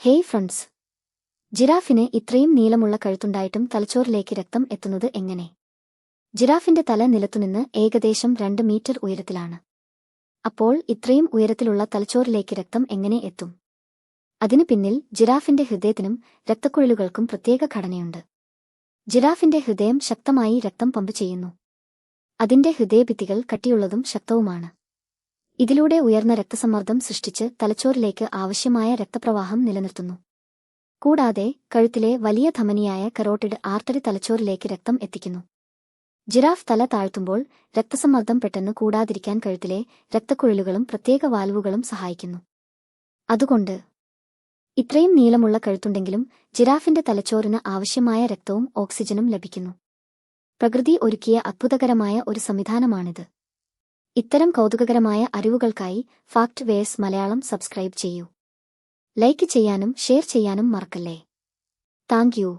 Hey friends, ജിറാഫിന് ഇത്രയും നീളമുള്ള കഴുത്തുണ്ടായിട്ടും തലച്ചോറിലേക്ക് രക്തം എത്തുന്നത് എങ്ങനെ? ജിറാഫിന്റെ തല നിലത്തുനിന്ന് ഏകദേശം 2 മീറ്റർ ഉയരത്തിലാണ്. അപ്പോൾ ഇത്രയും ഉയരത്തിലുള്ള തലച്ചോറിലേക്ക് രക്തം എങ്ങനെ എത്തും? അതിനു പിന്നിൽ ജിറാഫിന്റെ ഹൃദയത്തിനും രക്തക്കുഴലുകൾക്കും പ്രത്യേക ഘടനയുണ്ട്. ജിറാഫിന്റെ ഹൃദയം ശക്തമായി രക്തം പമ്പ് ചെയ്യുന്നു. അതിന്റെ ഹൃദയഭിത്തികൾ കട്ടിയുള്ളതും ശക്തവുമാണ്. ഇതിലൂടെ ഉയർന്ന രക്തസമ്മർദ്ദം സൃഷ്ടിച്ച് തലച്ചോറിലേക്ക് ആവശ്യമായ രക്തപ്രവാഹം നിലനിർത്തുന്നു. കൂടാതെ കഴുത്തിലെ വലിയ ധമനിയായ കരോട്ടിഡ് ആർട്ടറി തലച്ചോറിലേക്ക് രക്തം എത്തിക്കുന്നു. ജിറാഫ് തല താഴ്ത്തുമ്പോൾ രക്തസമ്മർദ്ദം പെട്ടെന്ന് കൂടാതിരിക്കാൻ കഴുത്തിലെ രക്തക്കുഴലുകളും പ്രത്യേക വാൽവുകളും സഹായിക്കുന്നു. അതുകൊണ്ട് ഇത്രയും നീളമുള്ള കഴുത്തുണ്ടെങ്കിലും ജിറാഫിന്റെ തലച്ചോറിന് ആവശ്യമായ രക്തവും ഓക്സിജനും ലഭിക്കുന്നു. പ്രകൃതി ഒരുക്കിയ അത്ഭുതകരമായ ഒരു സംവിധാനമാണിത്. ഇത്തരം കൗതുകകരമായ അറിവുകൾക്കായി ഫാക്ട് വേഴ്സ് മലയാളം സബ്സ്ക്രൈബ് ചെയ്യൂ. ലൈക്ക് ചെയ്യാനും ഷെയർ ചെയ്യാനും മറക്കല്ലേ. Thank you.